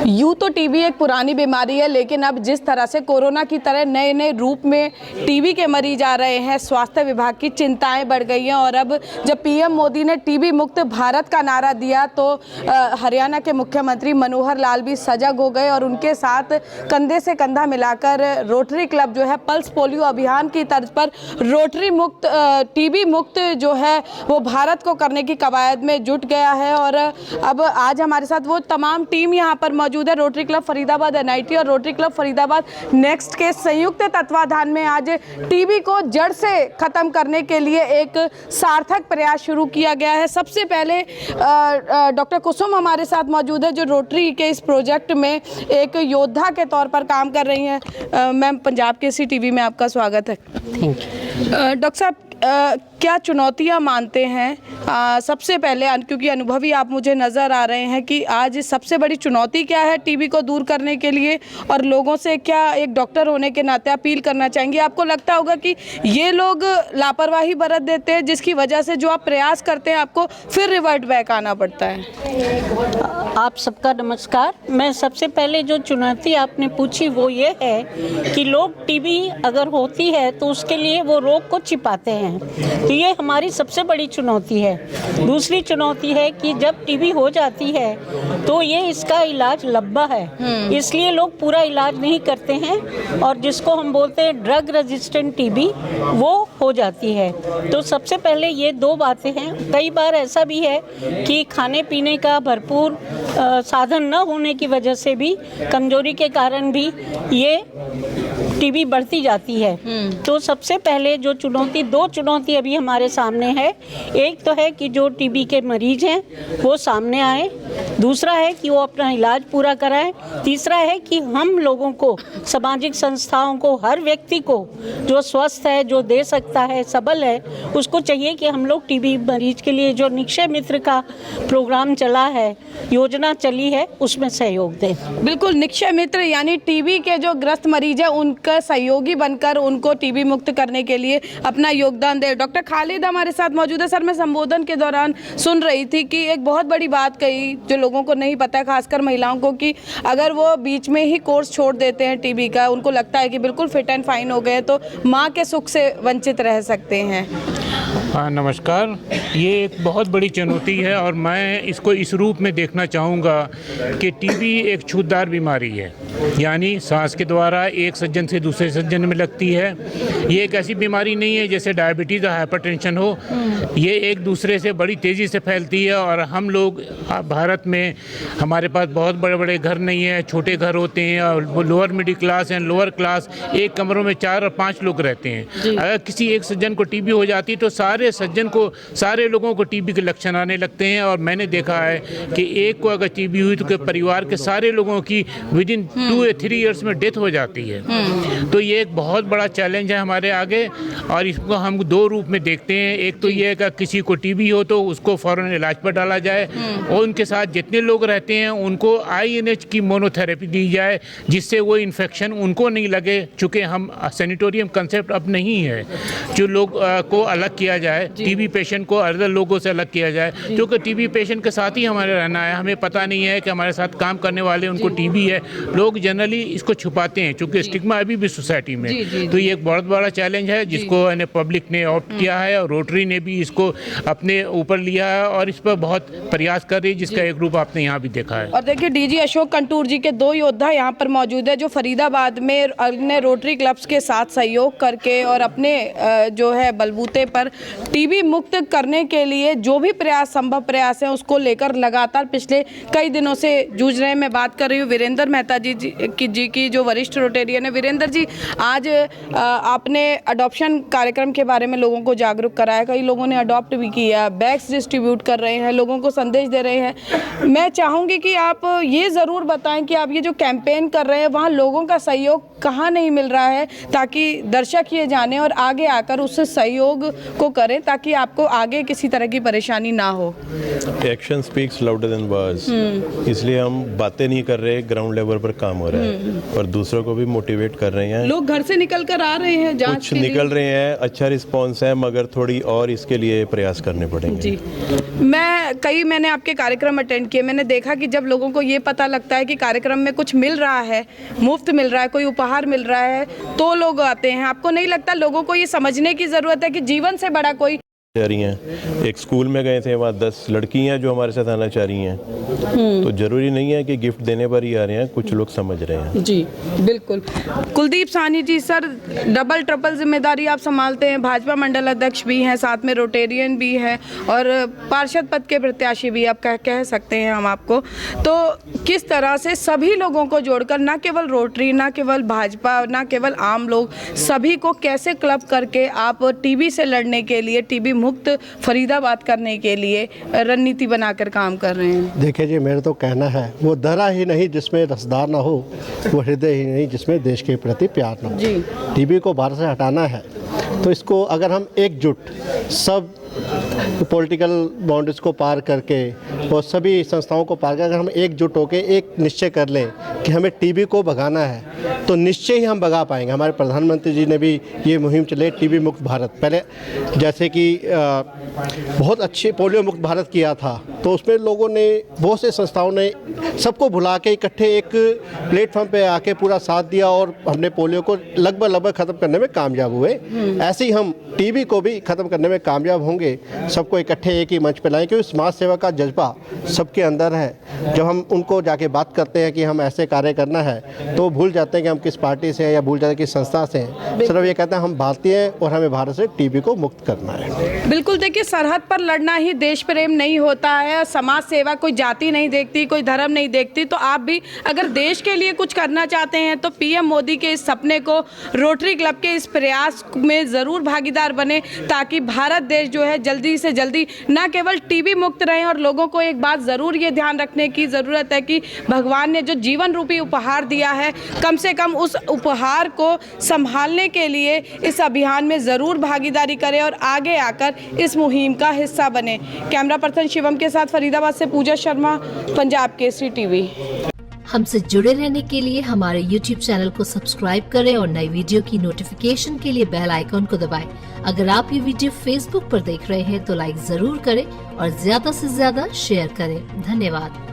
यूँ तो टीबी एक पुरानी बीमारी है, लेकिन अब जिस तरह से कोरोना की तरह नए नए रूप में टीबी के मरीज आ रहे हैं, स्वास्थ्य विभाग की चिंताएं बढ़ गई हैं। और अब जब पीएम मोदी ने टीबी मुक्त भारत का नारा दिया तो हरियाणा के मुख्यमंत्री मनोहर लाल भी सजग हो गए और उनके साथ कंधे से कंधा मिलाकर रोटरी क्लब जो है पल्स पोलियो अभियान की तर्ज पर रोटरी मुक्त टीबी मुक्त जो है वो भारत को करने की कवायद में जुट गया है। और अब आज हमारे साथ वो तमाम टीम यहाँ पर मौजूद है। रोटरी क्लब फरीदाबाद एनआईटी और रोटरी क्लब फरीदाबाद नेक्स्ट के संयुक्त तत्वाधान में आज टीबी को जड़ से खत्म करने के लिए एक सार्थक प्रयास शुरू किया गया है। सबसे पहले डॉक्टर कुसुम हमारे साथ मौजूद है जो रोटरी के इस प्रोजेक्ट में एक योद्धा के तौर पर काम कर रही हैं। मैम, पंजाब केसरी टीवी में आपका स्वागत है। डॉक्टर साहब, क्या चुनौतियां मानते हैं सबसे पहले, क्योंकि अनुभवी आप मुझे नज़र आ रहे हैं, कि आज सबसे बड़ी चुनौती क्या है टीबी को दूर करने के लिए, और लोगों से क्या एक डॉक्टर होने के नाते अपील करना चाहेंगे? आपको लगता होगा कि ये लोग लापरवाही बरत देते हैं जिसकी वजह से जो आप प्रयास करते हैं आपको फिर रिवर्ट बैक आना पड़ता है। आप सबका नमस्कार। मैं सबसे पहले जो चुनौती आपने पूछी वो ये है कि लोग टीबी अगर होती है तो उसके लिए वो रोग को छिपाते हैं, तो ये हमारी सबसे बड़ी चुनौती है। दूसरी चुनौती है कि जब टीबी हो जाती है तो ये इसका इलाज लंबा है, इसलिए लोग पूरा इलाज नहीं करते हैं और जिसको हम बोलते हैं ड्रग रेजिस्टेंट टीबी वो हो जाती है। तो सबसे पहले ये दो बातें हैं। कई बार ऐसा भी है कि खाने पीने का भरपूर साधन न होने की वजह से भी, कमजोरी के कारण भी ये टीबी बढ़ती जाती है। तो सबसे पहले जो दो चुनौती अभी हमारे सामने है, एक तो है कि जो टीबी के मरीज हैं वो सामने आए, दूसरा है कि वो अपना इलाज पूरा कराएं, तीसरा है कि हम लोगों को, सामाजिक संस्थाओं को, हर व्यक्ति को जो स्वस्थ है, जो दे सकता है, सबल है, उसको चाहिए कि हम लोग टीबी मरीज के लिए जो निक्षय मित्र का प्रोग्राम चला है, योजना चली है, उसमें सहयोग दें। बिल्कुल, निक्षय मित्र यानी टीबी के जो ग्रस्त मरीज है उनका सहयोगी बनकर उनको टीबी मुक्त करने के लिए अपना योगदान दे। डॉक्टर खालिद हमारे साथ मौजूद है। सर, मैं संबोधन के दौरान सुन रही थी कि एक बहुत बड़ी बात कही जो लोगों को नहीं पता है, खासकर महिलाओं को, कि अगर वो बीच में ही कोर्स छोड़ देते हैं टीबी का, उनको लगता है कि बिल्कुल फिट एंड फाइन हो गए तो माँ के सुख से वंचित रह सकते हैं। हाँ, नमस्कार। ये एक बहुत बड़ी चुनौती है और मैं इसको इस रूप में देखना चाहूँगा कि टीबी एक छूतदार बीमारी है, यानी सांस के द्वारा एक सज्जन से दूसरे सज्जन में लगती है। ये एक ऐसी बीमारी नहीं है जैसे डायबिटीज़ या हाइपरटेंशन हो, ये एक दूसरे से बड़ी तेज़ी से फैलती है। और हम लोग भारत में, हमारे पास बहुत बड़े बड़े घर नहीं हैं, छोटे घर होते हैं और lower middle class and lower class, एक कमरों में 4 और 5 लोग रहते हैं। अगर किसी एक सज्जन को टीबी हो जाती है तो सारे लोगों को टीबी के लक्षण आने लगते हैं। और मैंने देखा है कि एक को अगर टीबी हुई तो परिवार के सारे लोगों की विदिन 2 या 3 ईयर्स में डेथ हो जाती है। तो ये एक बहुत बड़ा चैलेंज है हमारे आगे और इसको हम 2 रूप में देखते हैं। एक तो ये है कि किसी को टीबी हो तो उसको फ़ौरन इलाज पर डाला जाए और उनके साथ जितने लोग रहते हैं उनको INH की मोनोथेरेपी दी जाए जिससे वो इन्फेक्शन उनको नहीं लगे। चूँकि हम सैनिटोरियम कंसेप्ट अब नहीं है, जो लोग को अलग किया जाए, टीबी पेशेंट को अदर लोगों से अलग किया जाए, क्योंकि टीबी पेशेंट के साथ ही हमारे रहना है। हमें पता नहीं है कि हमारे साथ काम करने वाले उनको टीबी है। लोग जनरली इसको छुपाते हैं क्योंकि स्टिग्मा अभी भी सोसाइटी में। तो ये एक बहुत बड़ा चैलेंज है जिसको पब्लिक ने ऑप्ट किया है और रोटरी ने भी इसको अपने ऊपर लिया है और इस पर बहुत प्रयास कर रही है, जिसका एक रूप आपने यहाँ भी देखा है। और देखिए, डीजी अशोक कंटूर जी के 2 योद्धा यहाँ पर मौजूद है जो फरीदाबाद में अन्य रोटरी क्लब्स के साथ सहयोग करके और अपने जो है बलबूते पर टीबी मुक्त करने के लिए जो भी संभव प्रयास है उसको लेकर लगातार पिछले कई दिनों से जूझ रहे हैं। मैं बात कर रही हूँ वीरेंद्र मेहता जी की, जो वरिष्ठ रोटेरियन है। वीरेंद्र जी, आज आपने अडॉप्शन कार्यक्रम के बारे में लोगों को जागरूक कराया, कई लोगों ने अडॉप्ट भी किया, बैग्स डिस्ट्रीब्यूट कर रहे हैं, लोगों को संदेश दे रहे हैं। मैं चाहूँगी कि आप ये ज़रूर बताएं कि आप ये जो कैंपेन कर रहे हैं वहाँ लोगों का सहयोग कहाँ नहीं मिल रहा है, ताकि दर्शक ये जाने और आगे आकर उससे सहयोग को करें ताकि आपको आगे किसी तरह की परेशानी ना हो? Action speaks louder than words, इसलिए हम बातें नहीं कर रहे, ग्राउंड लेवल पर काम हो रहा है और दूसरों को भी मोटिवेट कर रहे हैं। लोग घर से निकल कर आ रहे हैं जांच कुछ के लिए? निकल रहे हैं, अच्छा रिस्पांस है, मगर थोड़ी और इसके लिए प्रयास करने पड़ेंगे। जी, मैंने आपके कार्यक्रम अटेंड किए, मैंने देखा कि जब लोगों को ये पता लगता है कि कार्यक्रम में कुछ मिल रहा है, मुफ्त मिल रहा है, कोई उपहार मिल रहा है, तो लोग आते हैं। आपको नहीं लगता लोगों को ये समझने की ज़रूरत है कि जीवन से बड़ा कोई जा रही हैं? एक स्कूल में गए थे, वहाँ 10 लड़कियाँ जो हमारे साथ आना चाह रही हैं, तो जरूरी नहीं है कि गिफ्ट देने पर ही आ रहे हैं, कुछ लोग समझ रहे हैं। जी बिल्कुल। Kuldeep Sahni ji, sir double triple जिम्मेदारी आप संभालते हैं, भाजपा मंडल अध्यक्ष भी हैं, साथ में रोटेरियन भी हैं और पार्षद पद के प्रत्याशी भी आप कह सकते हैं हम आपको। तो किस तरह से सभी लोगों को जोड़कर, ना केवल रोटरी, ना केवल भाजपा, ना केवल आम लोग, सभी को कैसे क्लब करके आप टीबी से लड़ने के लिए, टीबी मुक्त फरीदाबाद करने के लिए रणनीति बनाकर काम कर रहे हैं? देखिए जी, मेरा तो कहना है, वो दरा ही नहीं जिसमें रसदार ना हो, वो हृदय ही नहीं जिसमें देश के प्रति प्यार ना हो। जी। टीबी को भारत से हटाना है तो इसको अगर हम एकजुट सब पॉलिटिकल बाउंड्रीज को पार करके और सभी संस्थाओं को पार करके अगर हम एकजुट होकर एक निश्चय कर लें कि हमें टीबी को भगाना है, तो निश्चय ही हम भगा पाएंगे। हमारे प्रधानमंत्री जी ने भी ये मुहिम चले, टीबी मुक्त भारत। पहले जैसे कि बहुत अच्छी पोलियो मुक्त भारत किया था, तो उसमें लोगों ने, बहुत से संस्थाओं ने सबको भुला के इकट्ठे एक प्लेटफॉर्म पे आके पूरा साथ दिया और हमने पोलियो को लगभग ख़त्म करने में कामयाब हुए। ऐसे ही हम टीबी को भी ख़त्म करने में कामयाब होंगे, सबको इकट्ठे एक ही मंच पे लाएं, क्योंकि समाज सेवा का जज्बा सबके अंदर है। जब हम उनको जाके बात करते हैं कि हम ऐसे कार्य करना है, तो भूल जाते हैं कि हम किस पार्टी से हैं या भूल जाते हैं किस संस्था से हैं। सिर्फ ये कहते हैं हम भारतीय हैं और हमें भारत से टीबी को मुक्त करना है। बिल्कुल, देखिए सरहद पर लड़ना ही देश प्रेम नहीं होता है। समाज सेवा कोई जाति नहीं देखती, कोई धर्म नहीं देखती। तो आप भी अगर देश के लिए कुछ करना चाहते हैं तो पीएम मोदी के इस सपने को, रोटरी क्लब के इस प्रयास में ज़रूर भागीदार बने, ताकि भारत देश जो है जल्दी से जल्दी ना केवल टीबी मुक्त रहें। और लोगों को एक बात ज़रूर ये ध्यान रखने की ज़रूरत है कि भगवान ने जो जीवन रूपी उपहार दिया है, कम से कम उस उपहार को संभालने के लिए इस अभियान में ज़रूर भागीदारी करें और आगे आकर इस मुहिम का हिस्सा बने। कैमरा पर्सन शिवम के साथ फरीदाबाद से पूजा शर्मा, पंजाब केसरी टीवी। हमसे जुड़े रहने के लिए हमारे YouTube चैनल को सब्सक्राइब करें और नई वीडियो की नोटिफिकेशन के लिए बेल आइकॉन को दबाएं। अगर आप ये वीडियो Facebook पर देख रहे हैं तो लाइक जरूर करें और ज्यादा से ज्यादा शेयर करें। धन्यवाद।